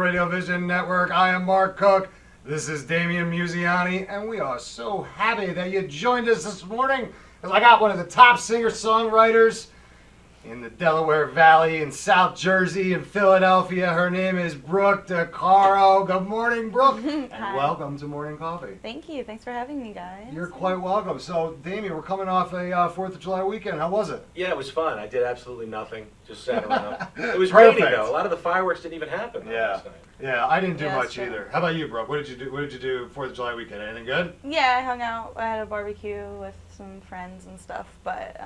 RadioVision Network. I am Mark Cook. This is Damian Musiani, and we are so happy that you joined us this morning, because I got one of the top singer-songwriters in the Delaware Valley, in South Jersey, in Philadelphia. Her name is Brooke DiCaro. Good morning, Brooke, and welcome to Morning Coffee. Thank you. Thanks for having me, guys. You're quite welcome. So, Damian, we're coming off a 4th of July weekend. How was it? Yeah, it was fun. I did absolutely nothing. Just sat around. It was Perfect. raining, though. A lot of the fireworks didn't even happen. Yeah. Yeah, I didn't do much true. either. How about you, Brooke? What did you do? What did you do 4th of July weekend? Anything good? Yeah, I hung out. I had a barbecue with some friends and stuff, but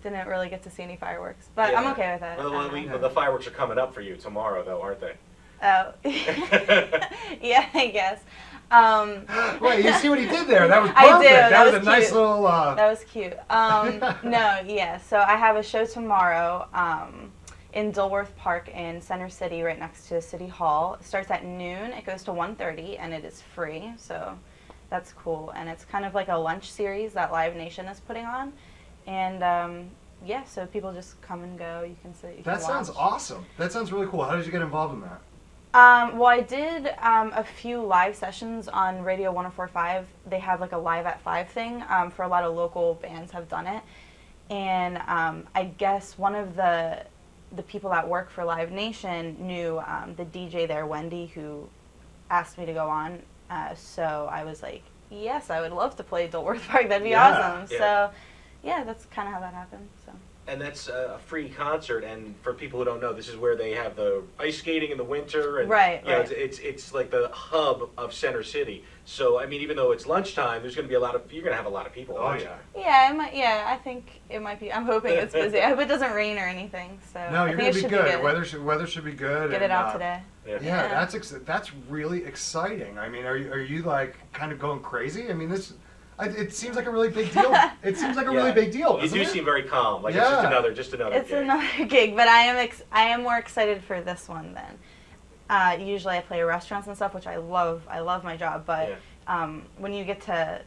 didn't really get to see any fireworks. But I'm okay with that. Well, the fireworks are coming up for you tomorrow, though, aren't they? Oh. Yeah, I guess. Wait, you see what he did there? That was perfect. I did. That was a cute. nice little... That was cute. No, yeah. So I have a show tomorrow in Dilworth Park in Center City, right next to City Hall. It starts at noon. It goes to 1:30, and it is free. So that's cool. And it's kind of like a lunch series that Live Nation is putting on. And yeah, so people just come and go. You can sit. You can That sounds watch. awesome. That sounds really cool. How did you get involved in that? Well, I did a few live sessions on Radio 104.5. They have like a Live at 5 thing for a lot of local bands have done it. And I guess one of the people that work for Live Nation knew the DJ there, Wendy, who asked me to go on. So I was like, yes, I would love to play Dilworth Park. That'd be awesome. Yeah. So yeah, that's kind of how that happened. So. And that's a free concert, and for people who don't know, this is where they have the ice skating in the winter, and Right. it's like the hub of Center City. So I mean, even though it's lunchtime, there's going to be you're going to have a lot of people. Oh, yeah. Yeah, it might. Yeah, I think it might be. I'm hoping it's busy. I hope it doesn't rain or anything. So No, I you're think going it to be should good. Weather should be good. Get it out today. Yeah, that's really exciting. I mean, are you like kind of going crazy? I mean, it seems like a really big deal. It seems like a really big deal. You do seem very calm. Like it's just another. It's gig. another gig, but I am more excited for this one than. Usually I play restaurants and stuff, which I love. I love my job, but when you get to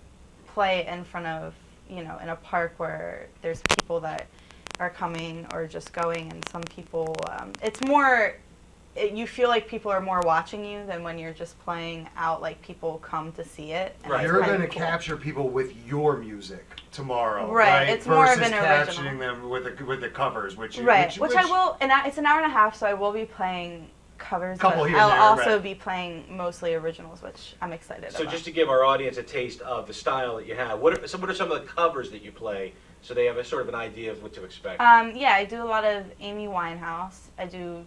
play in front of, in a park where there's people that are coming or just going, and some people, it's more. You feel like people are more watching you than when you're just playing out, like people come to see it. Right. You're going to capture people with your music tomorrow, right? It's more of an original. Versus capturing them with the covers, which I will. And it's an hour and a half, so I will be playing covers. Couple but here I'll and there, also right. be playing mostly originals, which I'm excited about. So just to give our audience a taste of the style that you have, what are some of the covers that you play, so they have a sort of an idea of what to expect? Yeah, I do a lot of Amy Winehouse. I do,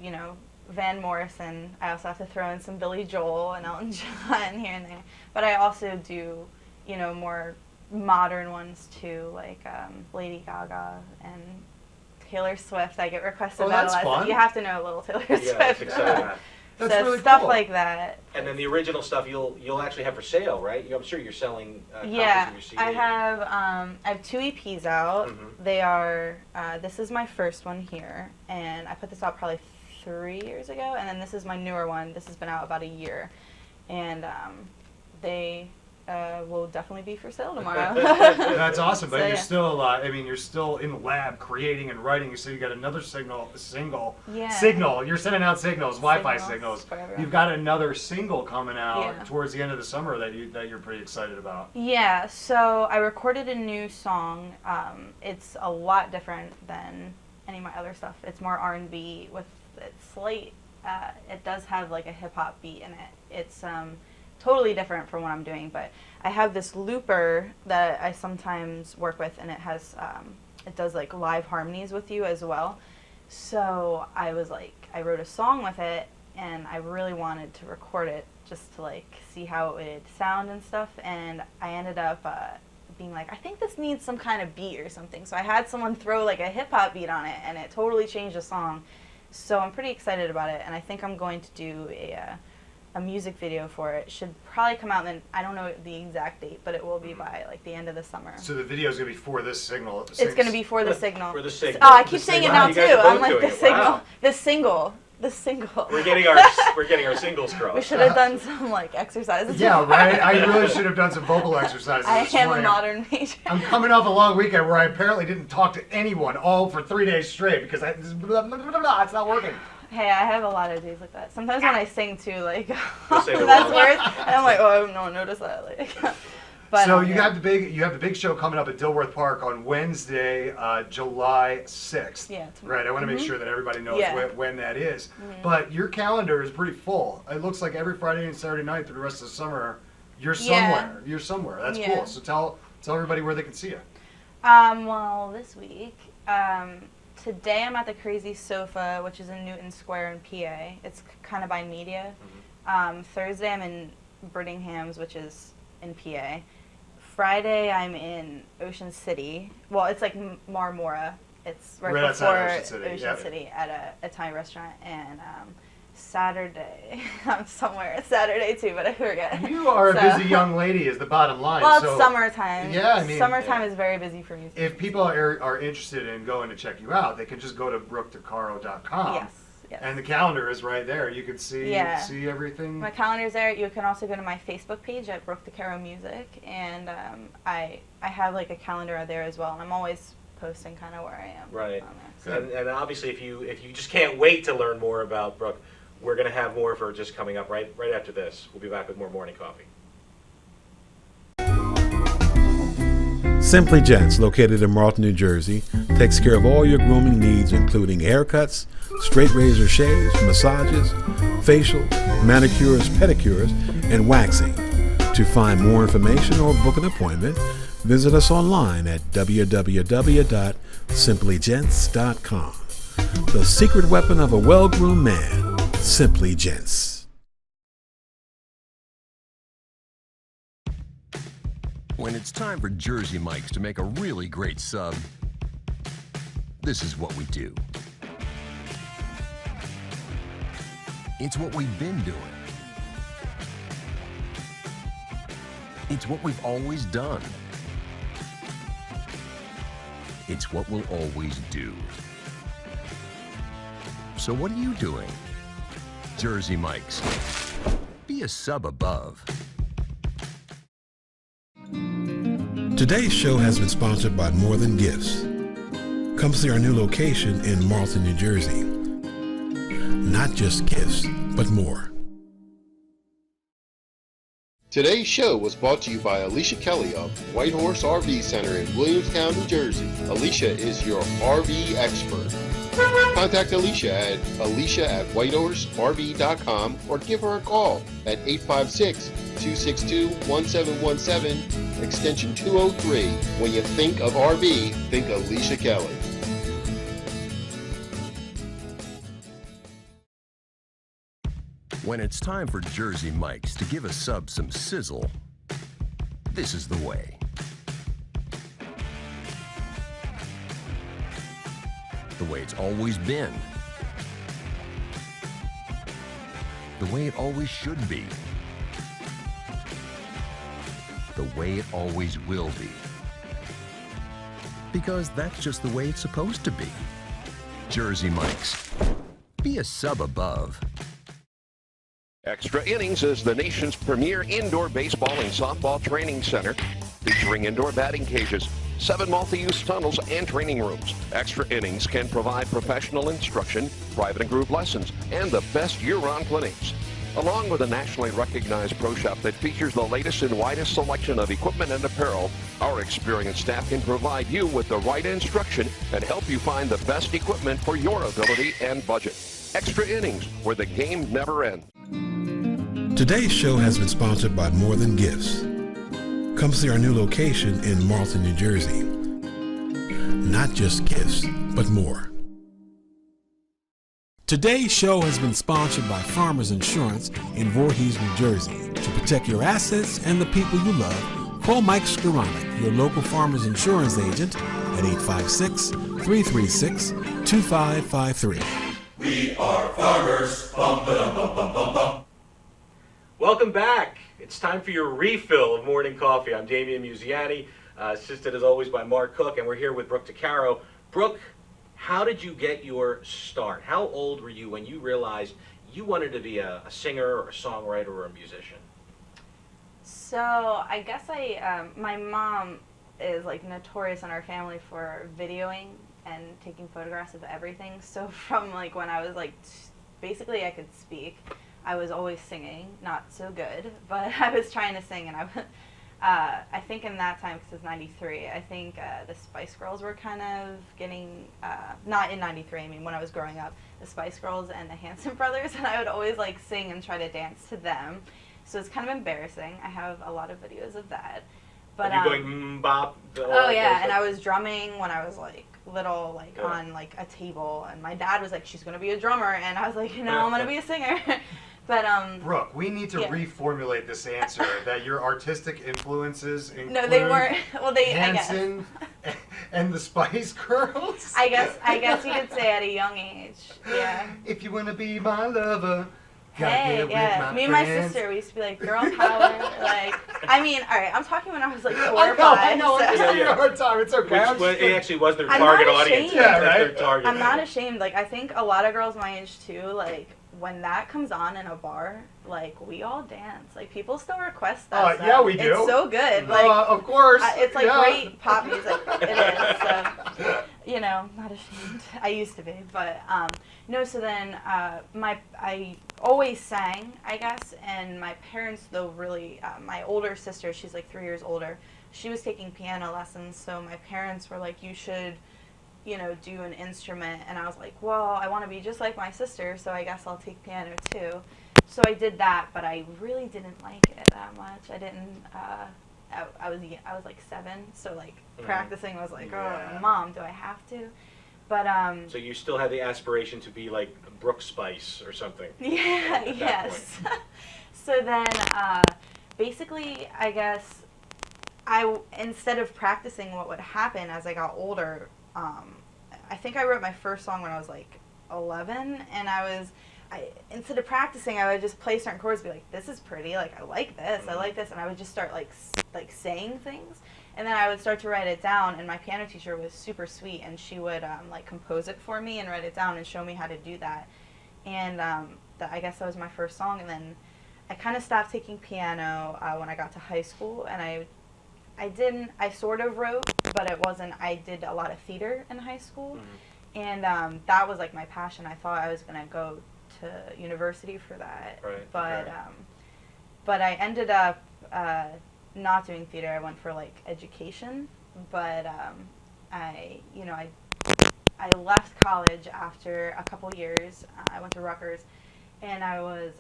Van Morrison. I also have to throw in some Billy Joel and Elton John here and there. But I also do, more modern ones too, like Lady Gaga and Taylor Swift. I get requested about a lot. Fun. You have to know a little Taylor Swift. That's exciting. That's so really stuff cool. like that. And then the original stuff you'll actually have for sale, right? I'm sure you're selling copies Yeah, of your CD. I have 2 EPs out. Mhm. They are. This is my first one here, and I put this out probably 3 years ago, and then this is my newer one. This has been out about a year, and they will definitely be for sale tomorrow. That's awesome, but So, you're yeah. still, you're still in the lab creating and writing. You said you got another single. Yeah. Signal. You're sending out signals, Wi-Fi Signals signals. for everyone. You've got another single coming out Yeah. towards the end of the summer that you're pretty excited about. Yeah, so I recorded a new song. It's a lot different than any of my other stuff. It's more R&B with it's slight. It does have like a hip hop beat in it. It's totally different from what I'm doing, but I have this looper that I sometimes work with, and it has it does like live harmonies with you as well. So I wrote a song with it, and I really wanted to record it just to like see how it would sound and stuff, and I ended up being like, I think this needs some kind of beat or something. So I had someone throw like a hip hop beat on it, and it totally changed the song. So I'm pretty excited about it, and I think I'm going to do a music video for it. Should probably come out then. I don't know the exact date, but it will be by like the end of the summer. So the video is gonna be for this signal. It's going to be for the signal. For the signal. Oh, I keep The saying it signal. now You too. guys are both I'm like doing the it. signal. Wow. The single. The single. We're getting our singles crossed. We should have done some like exercises. Yeah, right. I really should have done some vocal exercises. I this am a morning. modern major. I'm coming off a long weekend where I apparently didn't talk to anyone all for 3 days straight because it's not working. Hey, I have a lot of days like that. Sometimes when I sing too, like You'll say the that's wrong worse, and I'm like, oh, no one noticed that. Like, but So yeah. you have the big show coming up at Dilworth Park on Wednesday, July 6th. Yeah, tomorrow. Right. I want to make sure that everybody knows Yeah. when that is. But your calendar is pretty full. It looks like every Friday and Saturday night through the rest of the summer, you're somewhere. You're somewhere. That's Yeah. cool. So tell everybody where they can see you. Well, this week, today I'm at the Crazy Sofa, which is in Newton Square in PA. It's kind of by media. Thursday I'm in Brittingham's, which is in PA. Friday I'm in Ocean City. Well, it's like Marmora. It's right outside before Ocean City, at a Italian restaurant. And Saturday, I'm somewhere Saturday too, but I forget. You are a So- busy young lady, is the bottom line. Well, so it's summertime. Yeah, I mean, summertime is very busy for me. if people are interested in going to check you out, they can just go to brookdicaro.com. Yes. And the calendar is right there. You can see see everything. My calendar's there. You can also go to my Facebook page at Brooke DiCaro Music, and I have like a calendar there as well. And I'm always posting kind of where I am. Right. On there. And obviously, if you just can't wait to learn more about Brooke, we're going to have more of her just coming up right after this. We'll be back with more Morning Coffee. Simply Gents, located in Marlton, New Jersey, takes care of all your grooming needs, including haircuts, straight razor shaves, massages, facials, manicures, pedicures, and waxing. To find more information or book an appointment, visit us online at www.simplygents.com. The secret weapon of a well-groomed man, Simply Gents. When it's time for Jersey Mike's to make a really great sub, this is what we do. It's what we've been doing. It's what we've always done. It's what we'll always do. So what are you doing? Jersey Mike's. Be a sub above. Today's show has been sponsored by More Than Gifts. Come see our new location in Marlton, New Jersey. Not just gifts, but more. Today's show was brought to you by Alicia Kelly of White Horse RV Center in Williamstown, New Jersey. Alicia is your RV expert. Contact Alicia at alicia@whitehorserv.com or give her a call at 856-262-1717, extension 203. When you think of RV, think Alicia Kelly. When it's time for Jersey Mike's to give a sub some sizzle, this is the way. The way it's always been. The way it always should be. The way it always will be. Because that's just the way it's supposed to be. Jersey Mike's. Be a sub above. Extra Innings is the nation's premier indoor baseball and softball training center, featuring indoor batting cages, 7 multi-use tunnels, and training rooms. Extra Innings can provide professional instruction, private and group lessons, and the best year-round clinics. Along with a nationally recognized pro shop that features the latest and widest selection of equipment and apparel, our experienced staff can provide you with the right instruction and help you find the best equipment for your ability and budget. Extra Innings, where the game never ends. Today's show has been sponsored by More Than Gifts. Come see our new location in Marlton, New Jersey. Not just gifts, but more. Today's show has been sponsored by Farmers Insurance in Voorhees, New Jersey. To protect your assets and the people you love, call Mike Skoranek, your local Farmers Insurance agent, at 856-336-2553. We are farmers. Bum, ba-dum, bum, bum, bum, bum. Welcome back. It's time for your refill of morning coffee. I'm Damian Musiani, assisted as always by Mark Cook, and we're here with Brooke DiCaro. Brooke, how did you get your start? How old were you when you realized you wanted to be a singer or a songwriter or a musician? So I guess my mom is like notorious in our family for videoing and taking photographs of everything. So from like when I was like basically I could speak. I was always singing, not so good, but I was trying to sing, and I think in that time, because it was 93, I think the Spice Girls were kind of getting, not in 93, I mean when I was growing up, the Spice Girls and the Hanson Brothers, and I would always like sing and try to dance to them. So it's kind of embarrassing. I have a lot of videos of that. But Are you going bop? Oh yeah, and I was drumming when I was like little, like on like a table, and my dad was like, "She's gonna be a drummer," and I was like, "No, I'm gonna be a singer." But Brooke, we need to reformulate this answer that your artistic influences include no, they weren't. Well, they Hanson I guess. and the Spice Girls. I guess you could say at a young age. Yeah. If you wanna be my lover. Hey, yeah. Me and my sister, we used to be like, girl power. Like, I mean, all right, I'm talking when I was like 4 or 5. I know. So. I'm just having a hard time. It's okay. It actually was their I'm target not audience. ashamed. Yeah, That's their right? target. I'm not ashamed. Like, I think a lot of girls my age too, like, when that comes on in a bar, like, we all dance. Like, people still request that stuff. Yeah, we do. It's so good. Like, of course. It's like great pop music. It is. So, you know, not ashamed. I used to be, but no. So then, I always sang, I guess, and my parents, though, really, my older sister, she's like 3 years older. She was taking piano lessons, so my parents were like, you should, you know, do an instrument. And I was like, well, I want to be just like my sister, so I guess I'll take piano too. So I did that, but I really didn't like it that much. I didn't. I was like 7, so like practicing was like, oh, Mom, do I have to? But So you still had the aspiration to be like Brooke Spice or something. Yeah. Yes. So then, basically, I guess instead of practicing, what would happen as I got older, I think I wrote my first song when I was like 11, and instead of practicing, I would just play certain chords, be like, this is pretty, like, I like this, and I would just start like saying things, and then I would start to write it down, and my piano teacher was super sweet, and she would like compose it for me and write it down and show me how to do that, and I guess that was my first song, and then I kind of stopped taking piano when I got to high school, and I sort of wrote, but it wasn't, I did a lot of theater in high school, and that was like my passion. I thought I was going to go to university for that, but I ended up not doing theater. I went for like education, but I left college after a couple years. I went to Rutgers, and I was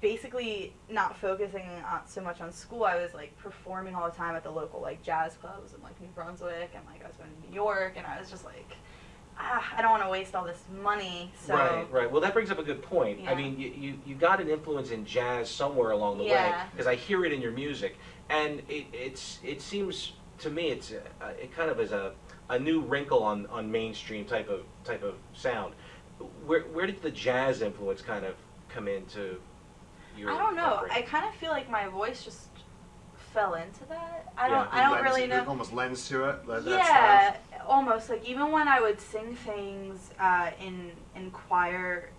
basically not focusing so much on school. I was like performing all the time at the local like jazz clubs in like New Brunswick, and like I was going to New York, and I was just like, I don't want to waste all this money. So Right. Well, that brings up a good point. Yeah. I mean, you got an influence in jazz somewhere along the way, because I hear it in your music, and it seems to me it kind of is a new wrinkle on mainstream type of sound. Where did the jazz influence kind of come into your I don't know. upbringing? I kind of feel like my voice just fell into that. I don't really know. It almost lends to it. Yeah, almost. Like even when I would sing things in choir,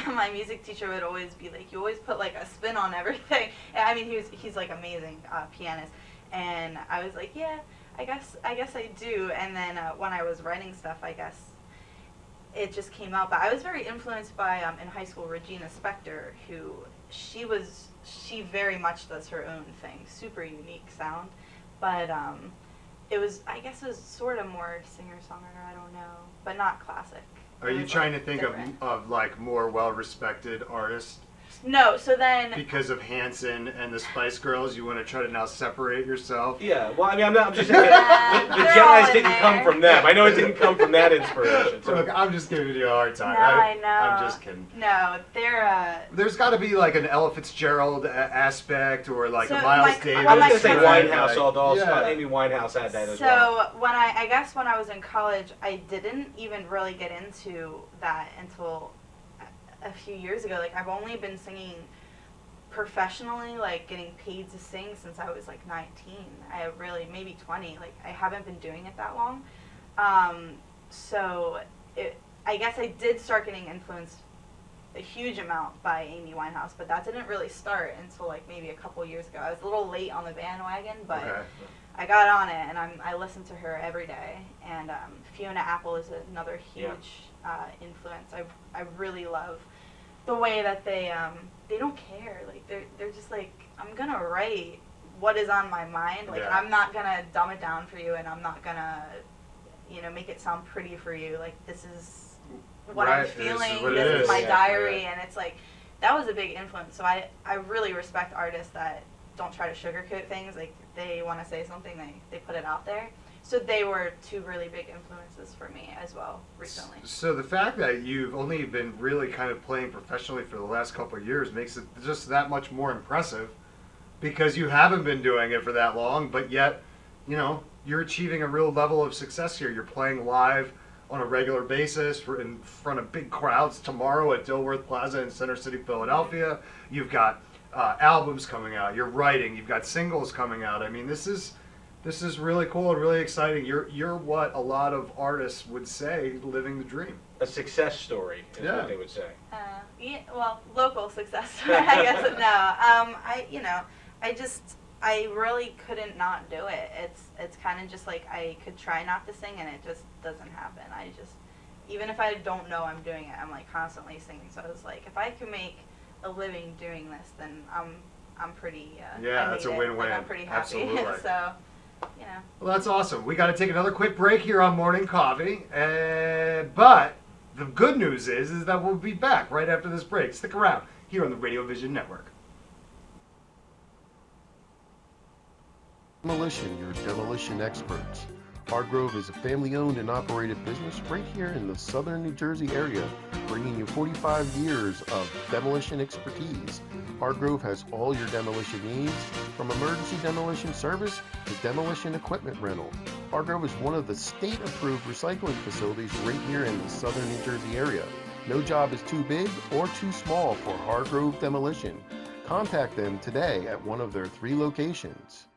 my music teacher would always be like, "You always put like a spin on everything." I mean, he's like amazing pianist, and I was like, "Yeah, I guess I do." And then when I was writing stuff, I guess it just came out. But I was very influenced by in high school Regina Spektor, who she very much does her own thing, super unique sound, but it was sort of more singer-songwriter, I don't know, but not classic. Are you trying to think of like more well-respected artists? No, so then Because of Hanson and the Spice Girls, you want to try to now separate yourself? Yeah, well, I mean, I'm just saying the jazz didn't come from them. I know it didn't come from that inspiration. So. Look, I'm just giving you a hard time. No, I know. I'm just kidding. No, they're There's got to be like an Ella Fitzgerald aspect, or like So a Miles my- Davis. well, I was going to say my- Winehouse, also. Yeah. Amy Winehouse had that as well. So when I guess when I was in college, I didn't even really get into that until a few years ago. Like I've only been singing professionally, like getting paid to sing since I was like 19. I really, maybe 20. Like I haven't been doing it that long. So I guess I did start getting influenced a huge amount by Amy Winehouse, but that didn't really start until like maybe a couple years ago. I was a little late on the bandwagon, but Okay. I got on it, and I listen to her every day. And Fiona Apple is another huge influence. I really love the way that they don't care. Like they're just like, I'm gonna write what is on my mind. Like Yeah. I'm not gonna dumb it down for you, and I'm not gonna make it sound pretty for you. Like this is what Right, I'm this is feeling. what it This is. is my Yeah, diary, right. and it's like that was a big influence. So I really respect artists that don't try to sugarcoat things. Like they want to say something, they put it out there. So they were two really big influences for me as well recently. So the fact that you've only been really kind of playing professionally for the last couple of years makes it just that much more impressive, because you haven't been doing it for that long, but yet, you're achieving a real level of success here. You're playing live on a regular basis in front of big crowds tomorrow at Dilworth Plaza in Center City, Philadelphia. You've got albums coming out. You're writing. You've got singles coming out. I mean, this is really cool and really exciting. You're what a lot of artists would say, living the dream. A success story is Yeah. what they would say. Yeah, well, local success, I guess. No, I really couldn't not do it. It's kind of just like I could try not to sing, and it just doesn't happen. Even if I don't know I'm doing it, I'm like constantly singing. So I was like, if I can make a living doing this, then I'm pretty. Yeah, I that's made a it. win-win. Like, I'm pretty happy. Absolutely. So, Well, that's awesome. We got to take another quick break here on Morning Coffee, but the good news is that we'll be back right after this break. Stick around here on the RadioVision Network. Demolition, your demolition experts. Hargrove is a family-owned and operated business right here in the southern New Jersey area, bringing you 45 years of demolition expertise. Hargrove has all your demolition needs, from emergency demolition service to demolition equipment rental. Hargrove is one of the state-approved recycling facilities right here in the southern New Jersey area. No job is too big or too small for Hargrove Demolition. Contact them today at one of their 3 locations.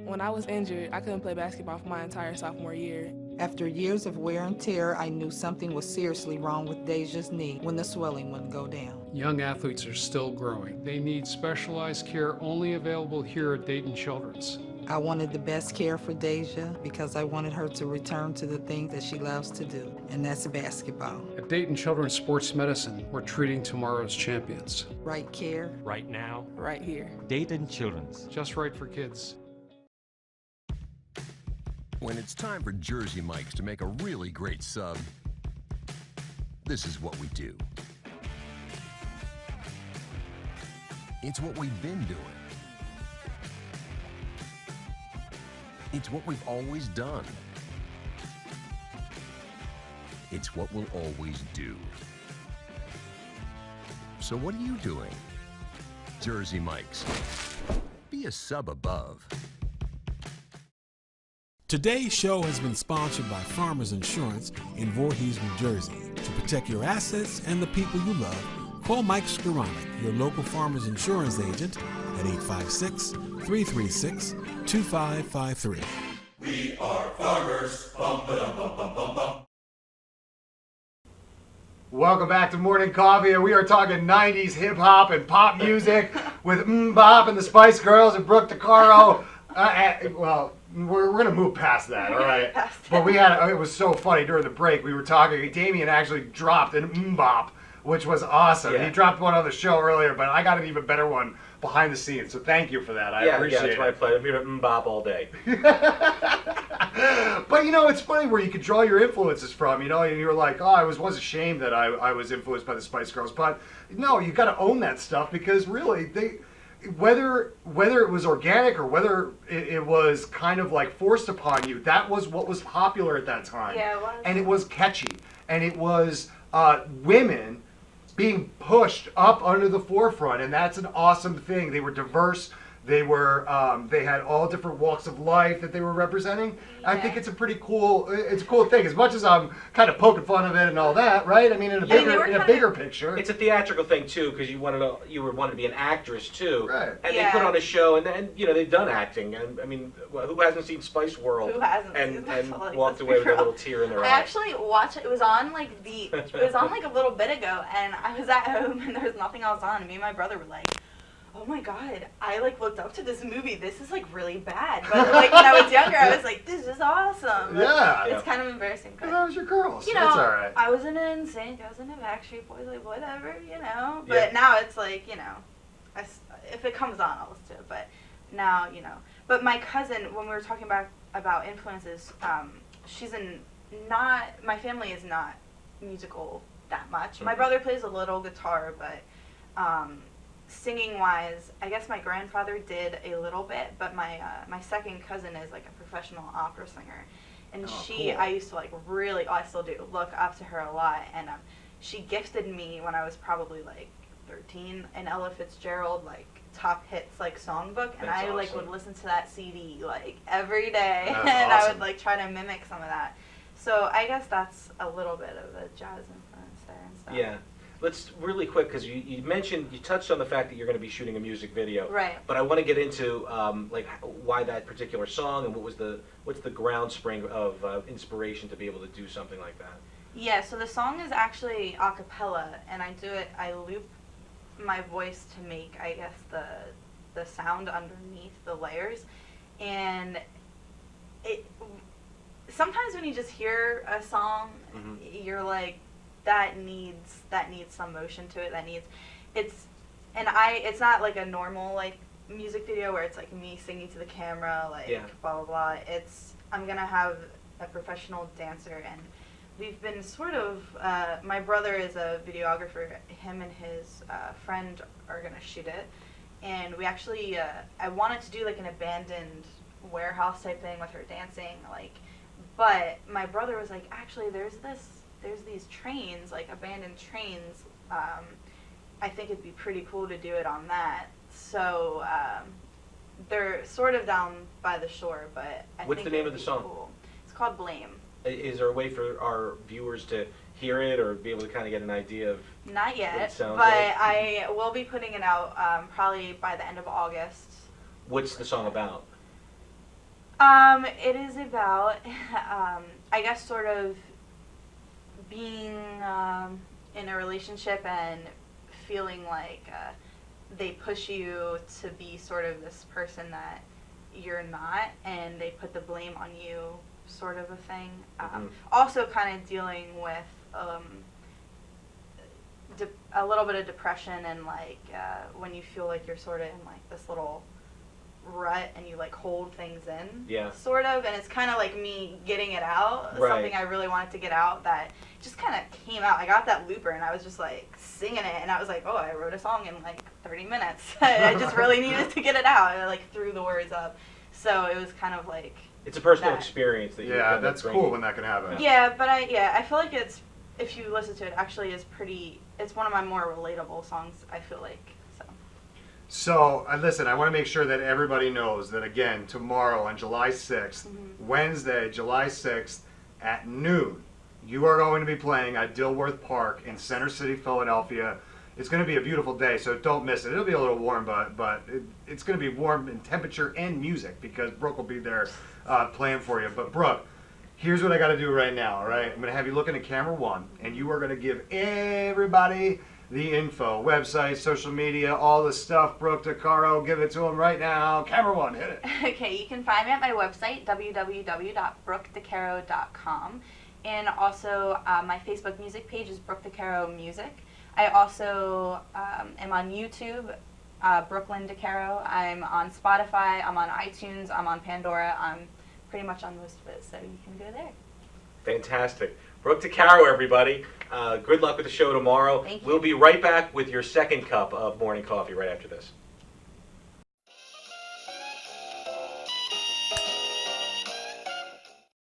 When I was injured, I couldn't play basketball for my entire sophomore year. After years of wear and tear, I knew something was seriously wrong with Deja's knee when the swelling wouldn't go down. Young athletes are still growing. They need specialized care only available here at Dayton Children's. I wanted the best care for Deja because I wanted her to return to the things that she loves to do, and that's basketball. At Dayton Children's Sports Medicine, we're treating tomorrow's champions. Right care. Right now. Right here. Dayton Children's. Just right for kids. When it's time for Jersey Mike's to make a really great sub, this is what we do. It's what we've been doing. It's what we've always done. It's what we'll always do. So what are you doing? Jersey Mike's. Be a sub above. Today's show has been sponsored by Farmers Insurance in Voorhees, New Jersey. To protect your assets and the people you love, call Mike Skoranek, your local Farmers Insurance agent, at 856-336-2553. We are farmers. Bum, ba-dum, bum, bum, bum, bum. Welcome back to Morning Coffee, and we are talking 90s hip-hop and pop music with Bop and the Spice Girls and Brooke DiCaro. Well, we're going to move past that, all right? But it was so funny during the break. We were talking, Damien actually dropped an Bop, which was awesome. Yeah. He dropped one on the show earlier, but I got an even better one behind the scenes, so thank you for that. I appreciate it's it. my pleasure. I'm here to bop all day. But it's funny where you could draw your influences from, and you're like, oh, I was ashamed that I was influenced by the Spice Girls. But no, you got to own that stuff, because really, whether it was organic or whether it was kind of like forced upon you, that was what was popular at that time. Yeah, it was. And it was catchy, and it was women being pushed up under the forefront, and that's an awesome thing. They were diverse. They were they had all different walks of life that they were representing. I think it's a pretty cool thing. As much as I'm kind of poking fun of it and all that, right? I mean, in a bigger picture, it's a theatrical thing too, because you wanted to be an actress too, right? And they put on a show, and they've done acting, and I mean, who hasn't seen Spice World? Who hasn't? And walked away with a little tear in their eye. I actually watched it. It was on like a little bit ago, and I was at home and there was nothing else on. And me and my brother were like, oh my god, I like looked up to this movie. This is like really bad. But like when I was younger, I was like, this is awesome. Yeah. It's kind of embarrassing. But that was your girls. You know, it's all right. I was in NSYNC. I was in a Backstreet Boys. Like whatever, But now it's like, if it comes on, I'll listen to it. But now, But my cousin, when we were talking about influences, my family is not musical that much. Mm-hmm. My brother plays a little guitar, but singing wise, I guess my grandfather did a little bit, but my second cousin is like a professional opera singer, and cool. I used to I still do look up to her a lot, and she gifted me when I was probably like 13 an Ella Fitzgerald top hits songbook, and I awesome. Would listen to that CD every day. That's and awesome. I would try to mimic some of that. So I guess that's a little bit of a jazz influence there and stuff. Yeah. Let's really quick, because you touched on the fact that you're going to be shooting a music video. Right. But I want to get into why that particular song, and what's the ground spring of inspiration to be able to do something like that. Yeah. So the song is actually a cappella, and I loop my voice to make, I guess, the sound underneath the layers, and sometimes when you just hear a song, mm-hmm. you're like, that needs some motion to it. It's not like a normal music video where it's me singing to the camera blah blah blah. I'm gonna have a professional dancer, and we've been sort of my brother is a videographer. Him and his friend are gonna shoot it, and we actually I wanted to do an abandoned warehouse type thing with her dancing, but my brother was like, actually there's these trains, abandoned trains. I think it'd be pretty cool to do it on that. So they're sort of down by the shore, but What's the name of the song? Cool. It's called Blame. Is there a way for our viewers to hear it or be able to kind of get an idea of Not yet, what it sounds but like? I will be putting it out probably by the end of August. What's the song about? It is about, I guess, sort of being in a relationship and feeling like they push you to be sort of this person that you're not, and they put the blame on you, sort of a thing. Mm-hmm. Also kind of dealing with a little bit of depression, and when you feel like you're sort of in this little rut and you hold things in, sort of, and it's kind of like me getting it out, something I really wanted to get out that just kind of came out. I got that looper and I was just singing it, and I was like, oh, I wrote a song in 30 minutes. I just really needed to get it out. I threw the words up, so it was kind of it's a personal experience that that's cool when that can happen. Yeah, but I feel like it's, if you listen to it, actually is it's one of my more relatable songs, I feel like. So, listen, I want to make sure that everybody knows that, again, tomorrow on July 6th, mm-hmm. Wednesday, July 6th, at noon, you are going to be playing at Dilworth Park in Center City, Philadelphia. It's going to be a beautiful day, so don't miss it. It'll be a little warm, but it's going to be warm in temperature and music, because Brooke will be there playing for you. But, Brooke, here's what I got to do right now, all right? I'm going to have you looking at camera one, and you are going to give everybody the info, website, social media, all the stuff. Brooke DiCaro, give it to them right now. Camera one, hit it. Okay, you can find me at my website, www.brookdicaro.com. And also, my Facebook music page is Brooke DiCaro Music. I also am on YouTube, Brooklyn DiCaro. I'm on Spotify, I'm on iTunes, I'm on Pandora. I'm pretty much on most of it, so you can go there. Fantastic. Brooke DiCaro, everybody. Good luck with the show tomorrow. Thank you. We'll be right back with your second cup of morning coffee right after this.